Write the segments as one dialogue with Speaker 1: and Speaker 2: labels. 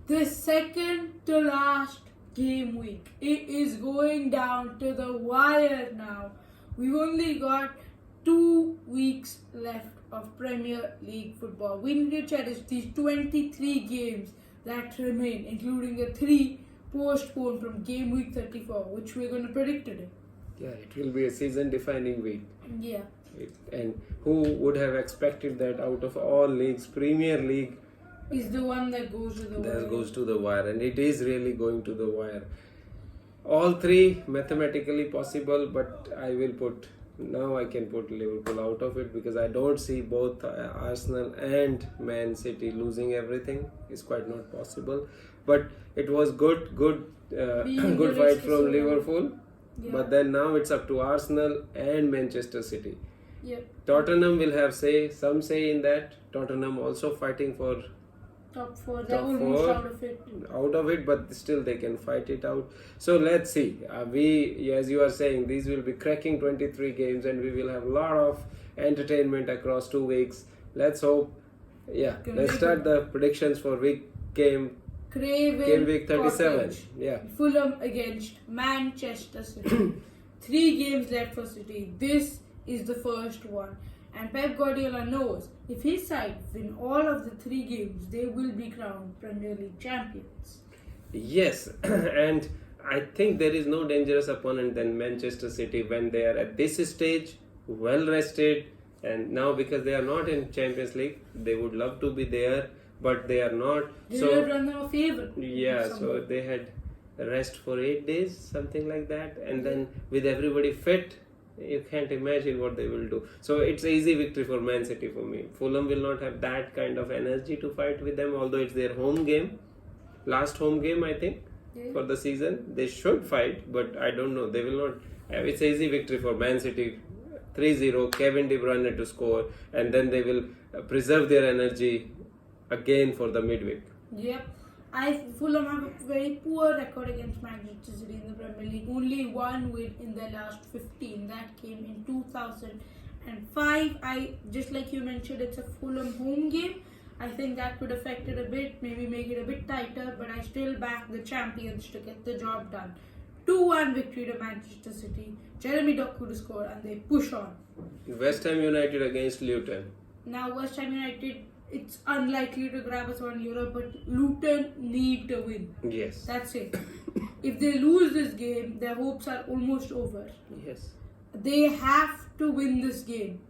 Speaker 1: The second to last game week. It is going down to the wire now. We've only got 2 weeks left of Premier League football. We need to cherish these 23 games that remain, including the 3 postponed from game week 34, which we're going to predict today.
Speaker 2: Yeah, it will be a season-defining week.
Speaker 1: Yeah.
Speaker 2: And who would have expected that out of all leagues, Premier League
Speaker 1: Is the one that goes to the wire.
Speaker 2: that goes to the wire, and it is really going to the wire. All 3 mathematically possible, but I can put Liverpool out of it because I don't see both Arsenal and Man City losing everything. It's quite not possible. But it was good good fight from Liverpool.
Speaker 1: Yeah.
Speaker 2: But then now it's up to Arsenal and Manchester City.
Speaker 1: Yep.
Speaker 2: Tottenham will have some say in that. Tottenham also fighting for
Speaker 1: Top 4. They're
Speaker 2: top
Speaker 1: almost
Speaker 2: 4 out of it, but still they can fight it out. So let's see. As you are saying, these will be cracking 23 games, and we will have a lot of entertainment across 2 weeks. Let's hope. Yeah, let's start the predictions for game week 37.
Speaker 1: Cottage.
Speaker 2: Yeah.
Speaker 1: Fulham against Manchester City. 3 games left for City. This is the first one. And Pep Guardiola knows if his side win all of the 3 games, they will be crowned Premier League champions.
Speaker 2: Yes, and I think there is no dangerous opponent than Manchester City when they are at this stage, well rested, and now because they are not in Champions League, they would love to be there, but they are not.
Speaker 1: They will run them a favor.
Speaker 2: Yeah, so they had rest for 8 days, something like that, and then with everybody fit, you can't imagine what they will do. So it's an easy victory for Man City for me. Fulham will not have that kind of energy to fight with them, although it's their home game. Last home game, I think, for the season. They should fight, but I don't know. They will not. It's an easy victory for Man City. 3-0, Kevin De Bruyne to score, and then they will preserve their energy again for the midweek.
Speaker 1: Yep. Fulham have a very poor record against Manchester City in the Premier League. Only 1 win in their last 15. That came in 2005. Just like you mentioned, it's a Fulham home game. I think that could affect it a bit, maybe make it a bit tighter, but I still back the champions to get the job done. 2-1 victory to Manchester City. Jeremy Doku to score, and they push on.
Speaker 2: West Ham United against Luton.
Speaker 1: Now West Ham United, it's unlikely to grab us on Europe, but Luton need to win.
Speaker 2: Yes.
Speaker 1: That's it. If they lose this game, their hopes are almost over.
Speaker 2: Yes.
Speaker 1: They have to win this game.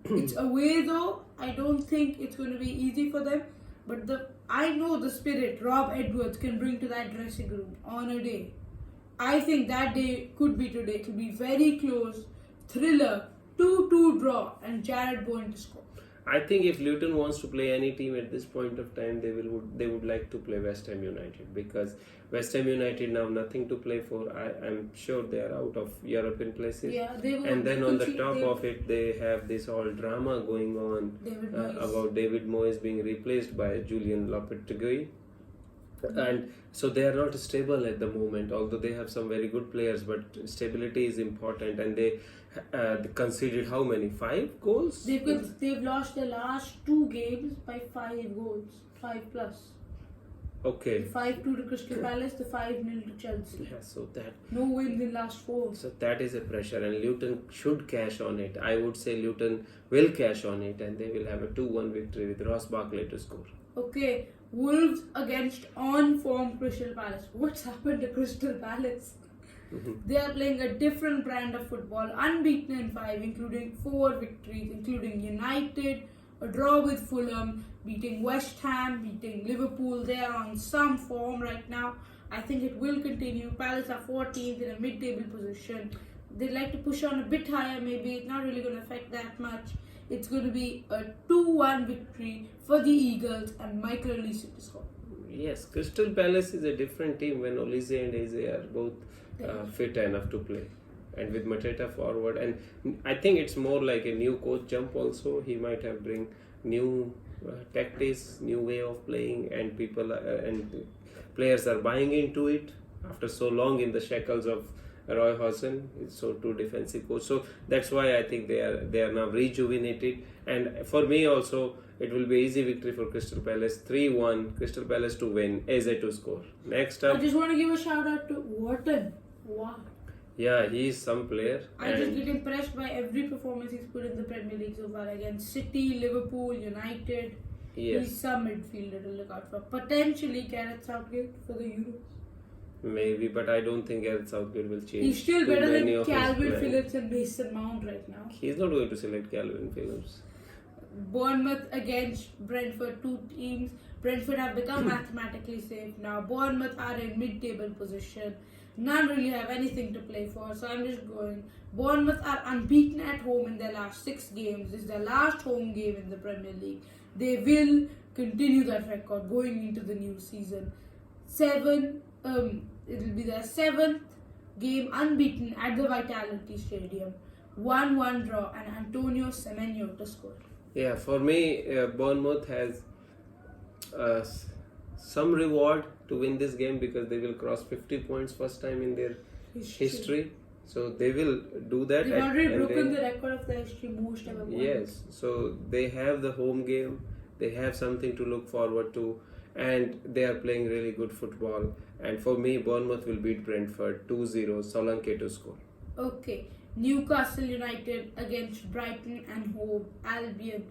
Speaker 1: It's away though. I don't think it's going to be easy for them. But I know the spirit Rob Edwards can bring to that dressing room on a day. I think that day could be today. It will be very close, thriller, 2-2 draw, and Jared Bowen to score.
Speaker 2: I think if Luton wants to play any team at this point of time, they would like to play West Ham United, because West Ham United now nothing to play for. I'm sure they are out of European places.
Speaker 1: Yeah, they will.
Speaker 2: And then on the top of it, they have this whole drama going on about David Moyes being replaced by Julian Lopetegui. And so they are not stable at the moment, although they have some very good players, but stability is important. And they conceded how many? 5 goals?
Speaker 1: They've lost the last 2 games by 5 goals, 5 plus.
Speaker 2: Okay.
Speaker 1: The 5-2 to Crystal Palace, the 5-0 to Chelsea.
Speaker 2: Yeah, so that.
Speaker 1: No wins in last 4.
Speaker 2: So that is a pressure, and Luton should cash on it. I would say Luton will cash on it, and they will have a 2-1 victory with Ross Barkley to score.
Speaker 1: Okay, Wolves against on-form Crystal Palace. What's happened to Crystal Palace? They are playing a different brand of football, unbeaten in 5, including 4 victories, including United, a draw with Fulham, beating West Ham, beating Liverpool. They are on some form right now. I think it will continue. Palace are 14th in a mid-table position. They'd like to push on a bit higher, maybe. It's not really going to affect that much. It's going to be a 2-1 victory for the Eagles and Michael Olise to score.
Speaker 2: Yes, Crystal Palace is a different team when Olise and Eze are both fit enough to play. And with Mateta forward, and I think it's more like a new coach jump also. He might have bring new tactics, new way of playing, and people and players are buying into it after so long in the shackles of Roy Hodgson. It's so too defensive coach. So that's why I think they are now rejuvenated. And for me also, it will be easy victory for Crystal Palace. 3-1. Crystal Palace to win. Eze to score. Next
Speaker 1: I
Speaker 2: up,
Speaker 1: just want to give a shout out to Wharton. Wow.
Speaker 2: yeah, he is some player.
Speaker 1: I just get impressed by every performance he's put in the Premier League so far against City, Liverpool, United.
Speaker 2: Yes.
Speaker 1: He's some midfielder to look out for. Potentially Gareth Southgate for the Euros.
Speaker 2: Maybe, but I don't think Gareth Southgate will change.
Speaker 1: He's still
Speaker 2: too
Speaker 1: better
Speaker 2: many
Speaker 1: than
Speaker 2: of his
Speaker 1: Calvin
Speaker 2: plans.
Speaker 1: Phillips and Mason Mount right now.
Speaker 2: He's not going to select Calvin Phillips.
Speaker 1: Bournemouth against Brentford, two teams. Brentford have become mathematically safe now. Bournemouth are in mid-table position. None really have anything to play for, so I'm just going. Bournemouth are unbeaten at home in their last 6 games. This is their last home game in the Premier League. They will continue that record going into the new season. It will be their 7th game unbeaten at the Vitality Stadium. 1-1 draw and Antonio Semenyo to score.
Speaker 2: Yeah, for me, Bournemouth has some reward to win this game because they will cross 50 points first time in their history. So they will do that.
Speaker 1: They've already
Speaker 2: and
Speaker 1: broken
Speaker 2: then-
Speaker 1: the record of the history most ever won.
Speaker 2: Yes, so they have the home game, they have something to look forward to, and they are playing really good football. And for me, Bournemouth will beat Brentford 2-0, Solanke to score.
Speaker 1: Okay. Newcastle United against Brighton and Hove Albion.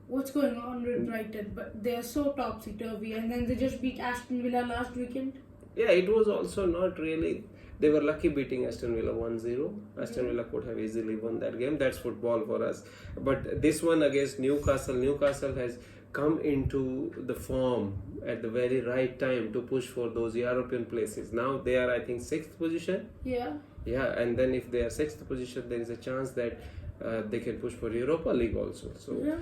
Speaker 1: What's going on with Brighton? But they are so topsy-turvy, and then they just beat Aston Villa last weekend.
Speaker 2: Yeah, it was also not really. They were lucky beating Aston Villa 1-0. Aston Villa could have easily won that game. That's football for us. But this one against Newcastle has come into the form at the very right time to push for those European places. Now they are, I think, 6th position.
Speaker 1: Yeah.
Speaker 2: Yeah, and then if they are 6th position, there is a chance that they can push for Europa League also. So
Speaker 1: Yeah.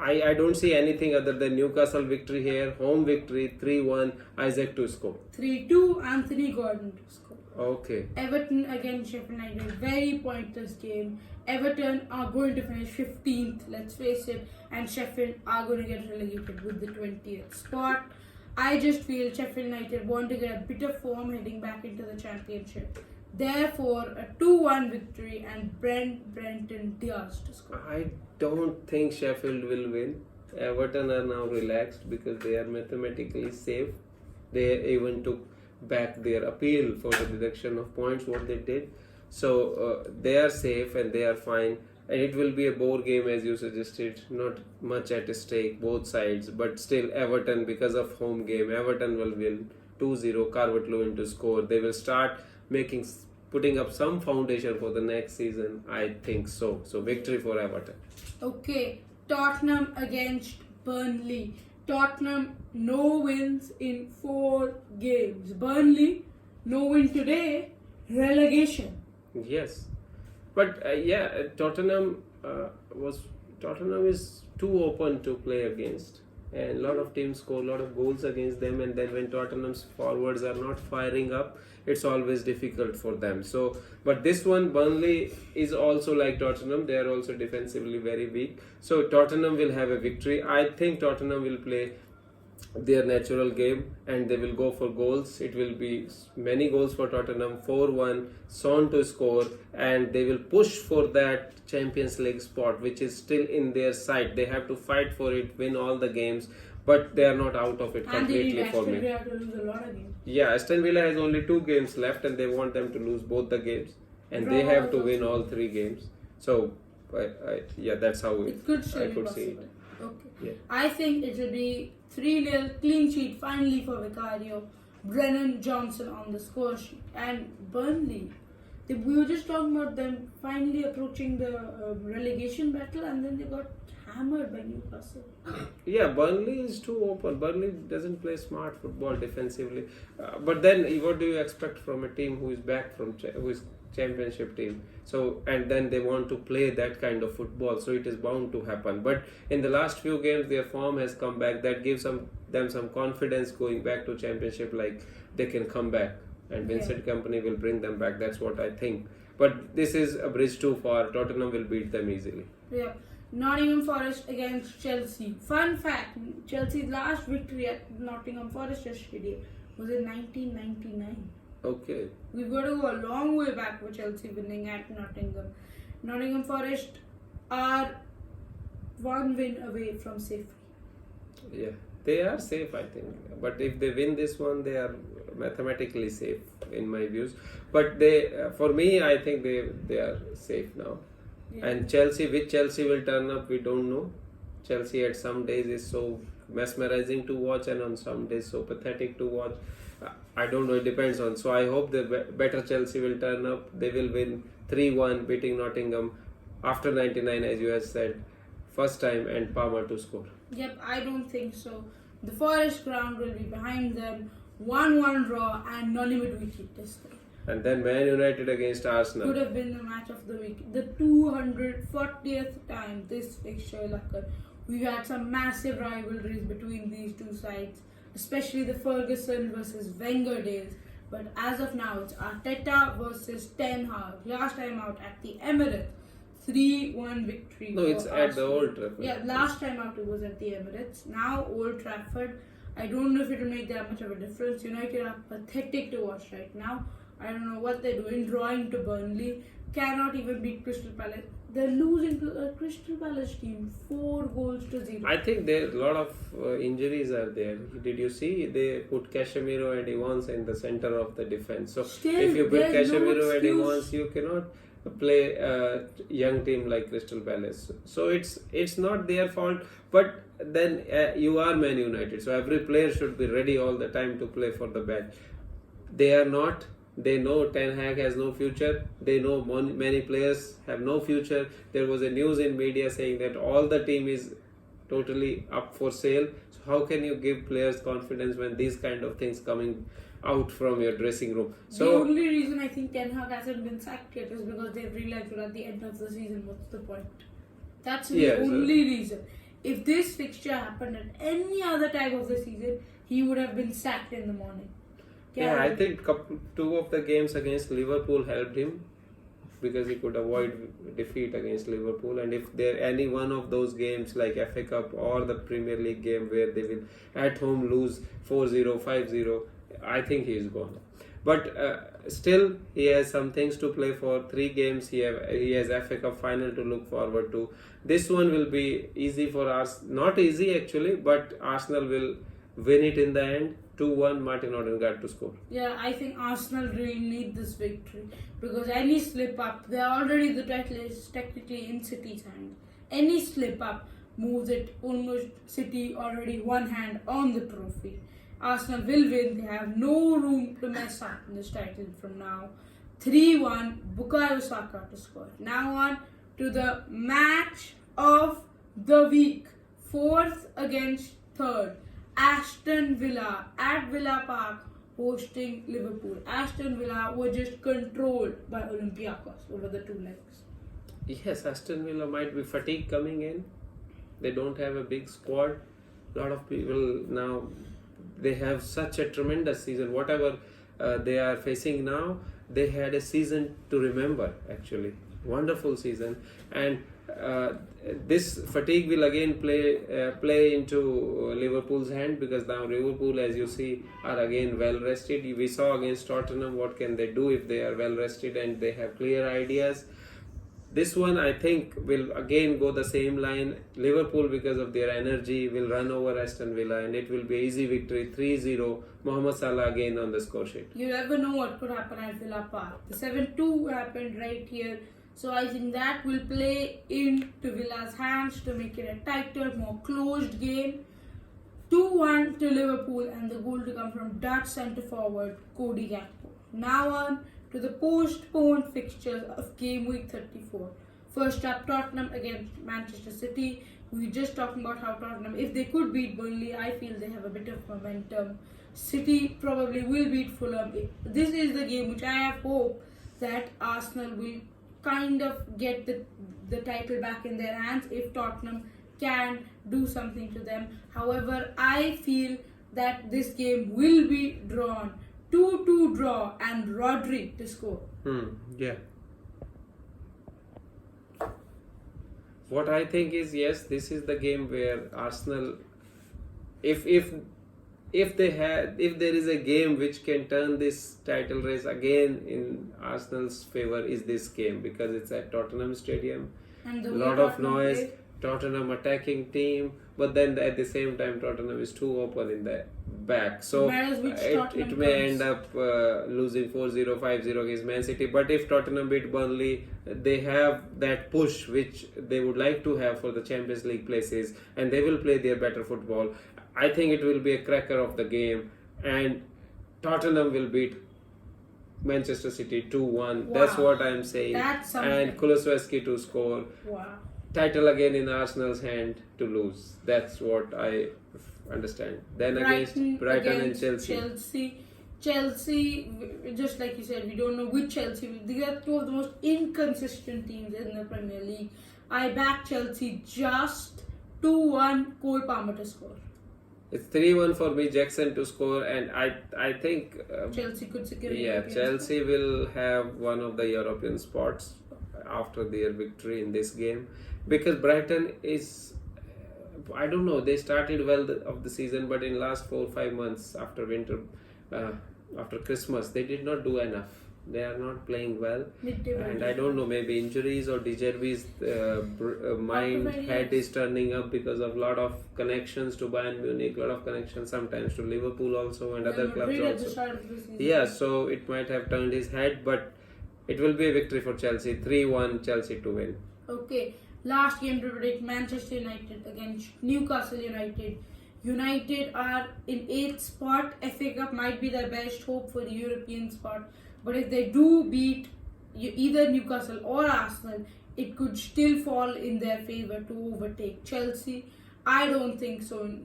Speaker 2: I don't see anything other than Newcastle victory here, home victory 3-1, Isaac to score.
Speaker 1: 3-2, Anthony Gordon to score.
Speaker 2: Okay.
Speaker 1: Everton against Sheffield United, very pointless game. Everton are going to finish 15th, let's face it, and Sheffield are going to get relegated with the 20th spot. I just feel Sheffield United want to get a bit of form heading back into the championship. Therefore, a 2-1 victory and Brenton Diaz to score.
Speaker 2: I don't think Sheffield will win. Everton are now relaxed because they are mathematically safe. They even took back their appeal for the deduction of points, what they did. So they are safe and they are fine. And it will be a bore game as you suggested. Not much at stake, both sides. But still, Everton, because of home game, Everton will win 2-0, Calvert-Lewin to score. They will start putting up some foundation for the next season. I think so. So victory for Everton.
Speaker 1: Okay, Tottenham against Burnley. Tottenham, no wins in 4 games. Burnley, no win today, relegation.
Speaker 2: Yes, but Tottenham is too open to play against, and a lot of teams score a lot of goals against them. And then when Tottenham's forwards are not firing up, it's always difficult for them. So, but this one, Burnley is also like Tottenham. They are also defensively very weak. So Tottenham will have a victory. I think Tottenham will play their natural game and they will go for goals. It will be many goals for Tottenham, 4-1, Son to score, and they will push for that Champions League spot, which is still in their sight. They have to fight for it, win all the games, but they are not out of it completely for me.
Speaker 1: And they have to lose a lot of games.
Speaker 2: Yeah, Aston Villa has only 2 games left and they want them to lose both the games, and they have to win all 3 games. So that's how
Speaker 1: it could
Speaker 2: I could
Speaker 1: possible.
Speaker 2: see it.
Speaker 1: Okay.
Speaker 2: Yeah.
Speaker 1: I think it will be 3-0 clean sheet finally for Vicario. Brennan Johnson on the score sheet. And Burnley, we were just talking about them finally approaching the relegation battle, and then they got hammered by Newcastle.
Speaker 2: Yeah, Burnley is too open. Burnley doesn't play smart football defensively. But then, what do you expect from a team who is back from who is championship team? So, and then they want to play that kind of football. So it is bound to happen. But in the last few games, their form has come back. That gives them some confidence going back to championship. Like they can come back, and Vincent Kompany will bring them back. That's what I think. But this is a bridge too far. Tottenham will beat them easily.
Speaker 1: Yeah. Nottingham Forest against Chelsea. Fun fact, Chelsea's last victory at Nottingham Forest yesterday was in 1999.
Speaker 2: Okay.
Speaker 1: We've got to go a long way back for Chelsea winning at Nottingham. Nottingham Forest are one win away from safety.
Speaker 2: Yeah, they are safe, I think. But if they win this one, they are mathematically safe in my views. But for me, I think they are safe now.
Speaker 1: Yeah.
Speaker 2: And which Chelsea will turn up, we don't know. Chelsea at some days is so mesmerizing to watch, and on some days so pathetic to watch. I don't know, it depends on. So I hope the better Chelsea will turn up. They will win 3-1, beating Nottingham after 99, as you have said, first time, and Palmer to score.
Speaker 1: Yep, I don't think so. The Forest ground will be behind them. 1-1 draw and Nolly midweek this day.
Speaker 2: And then Man United against Arsenal.
Speaker 1: Could have been the match of the week. The 240th time this fixture will occur. We've had some massive rivalries between these two sides, especially the Ferguson versus Wenger days. But as of now, it's Arteta versus Ten Hag. Last time out at the Emirates, 3-1 victory.
Speaker 2: No, it's
Speaker 1: for
Speaker 2: at the
Speaker 1: Arsenal.
Speaker 2: Old Trafford.
Speaker 1: Yeah, last time out it was at the Emirates. Now Old Trafford. I don't know if it will make that much of a difference. United are pathetic to watch right now. I don't know what they're doing. Drawing to Burnley. Cannot even beat Crystal Palace. They're losing to a Crystal Palace team 4-0.
Speaker 2: I think there a lot of injuries are there. Did you see they put Casemiro and Evans in the center of the defense? So
Speaker 1: Still,
Speaker 2: if you put
Speaker 1: there's no
Speaker 2: Casemiro and
Speaker 1: excuse.
Speaker 2: Evans, you cannot play a young team like Crystal Palace. So it's not their fault. But then you are Man United, so every player should be ready all the time to play for the badge. They are not. They know Ten Hag has no future. They know many players have no future. There was a news in media saying that all the team is totally up for sale. So how can you give players confidence when these kind of things coming out from your dressing room? So
Speaker 1: the only reason I think Ten Hag hasn't been sacked yet is because they've realized at the end of the season, what's the point? That's the only reason. If this fixture happened at any other time of the season, he would have been sacked in the morning.
Speaker 2: Yeah, I think two of the games against Liverpool helped him because he could avoid defeat against Liverpool. And if there any one of those games like FA Cup or the Premier League game where they will at home lose 4-0, 5-0, I think he is gone. But still, he has some things to play for. 3 games, he has FA Cup final to look forward to. This one will be easy for us. Not easy actually, but Arsenal will win it in the end. 2-1, Martin Odegaard to score.
Speaker 1: Yeah, I think Arsenal really need this victory because any slip up, they're already the title is technically in City's hands. Any slip up moves it almost City already one hand on the trophy. Arsenal will win. They have no room to mess up in this title from now. 3-1, Bukayo Saka to score. Now on to the match of the week. 4th against 3rd. Aston Villa at Villa Park hosting Liverpool. Aston Villa were just controlled by Olympiacos over the 2 legs.
Speaker 2: Yes, Aston Villa might be fatigue coming in. They don't have a big squad. A lot of people now, they have such a tremendous season. Whatever they are facing now, they had a season to remember actually. Wonderful season. And this fatigue will again play into Liverpool's hand because now Liverpool, as you see, are again well rested. We saw against Tottenham what can they do if they are well rested and they have clear ideas. This one I think will again go the same line. Liverpool, because of their energy, will run over Aston Villa and it will be easy victory 3-0. Mohamed Salah again on the score sheet.
Speaker 1: You never know what could happen at Villa Park. The 7-2 happened right here. So I think that will play into Villa's hands to make it a tighter, more closed game. 2-1 to Liverpool and the goal to come from Dutch centre forward Cody Gakpo. Now on to the postponed fixtures of game week 34. First up, Tottenham against Manchester City. We were just talking about how Tottenham, if they could beat Burnley, I feel they have a bit of momentum. City probably will beat Fulham. This is the game which I have hope that Arsenal will kind of get the title back in their hands if Tottenham can do something to them. However, I feel that this game will be drawn. 2-2 draw and Rodri to score.
Speaker 2: Yeah. What I think is, yes, this is the game where Arsenal, if there is a game which can turn this title race again in Arsenal's favor, is this game because it's at Tottenham Stadium.
Speaker 1: And
Speaker 2: A lot of noise. Tottenham attacking team, but then at the same time Tottenham is too open in the back, so it may end up losing 4-0, 5-0 against Man City. But if Tottenham beat Burnley, they have that push which they would like to have for the Champions League places, and they will play their better football. I think it will be a cracker of the game, and Tottenham will beat Manchester City 2-1.
Speaker 1: Wow.
Speaker 2: That's what I'm saying.
Speaker 1: That's something.
Speaker 2: And Kulusevski to score.
Speaker 1: Wow.
Speaker 2: Title again in Arsenal's hand to lose. That's what I understand. Then against Brighton and Chelsea.
Speaker 1: Chelsea, just like you said, we don't know which Chelsea. These are two of the most inconsistent teams in the Premier League. I back Chelsea just 2-1, Cole Palmer to score.
Speaker 2: It's 3-1 for me, Jackson to score, and I think
Speaker 1: Chelsea could secure.
Speaker 2: Chelsea will have one of the European spots after their victory in this game, because Brighton is, I don't know, they started well of the season, but in last 4 or 5 months after winter, after Christmas, they did not do enough. They are not playing well, and I don't know, maybe injuries or De Zerbi's head is turning up because of lot of connections to Bayern Munich, lot of connections sometimes to Liverpool also, and other clubs also. Yeah, so it might have turned his head, but it will be a victory for Chelsea. 3-1 Chelsea to win.
Speaker 1: Okay, last game to predict: Manchester United against Newcastle United. United are in 8th spot. FA Cup might be their best hope for the European spot. But if they do beat either Newcastle or Arsenal, it could still fall in their favour to overtake Chelsea. I don't think so.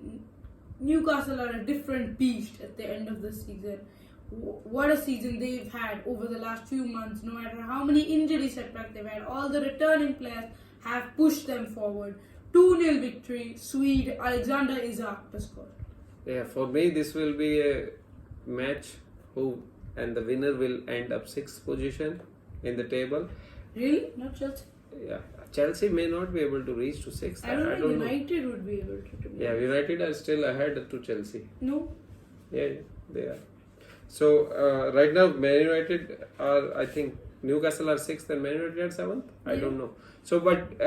Speaker 1: Newcastle are a different beast at the end of the season. What a season they've had over the last few months. No matter how many injury setbacks they've had, all the returning players have pushed them forward. 2-0 victory, Swede Alexander Isak to score.
Speaker 2: Yeah, for me this will be a match and the winner will end up 6th position in the table.
Speaker 1: Really? Not Chelsea?
Speaker 2: Yeah, Chelsea may not be able to reach to 6th.
Speaker 1: I don't think United would be able to.
Speaker 2: Yeah, United are still ahead to Chelsea.
Speaker 1: No.
Speaker 2: Yeah, they are. So right now Man United are, I think Newcastle are 6th and Man United are 7th. I don't know. So, but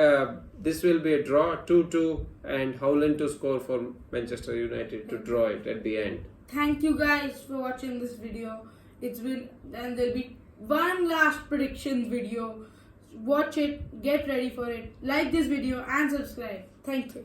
Speaker 2: this will be a draw, 2-2, and Howland to score for Manchester United to draw it at the end.
Speaker 1: Thank you guys for watching this video. It's been, and there'll be one last prediction video. Watch it, get ready for it, like this video and subscribe. Thank you.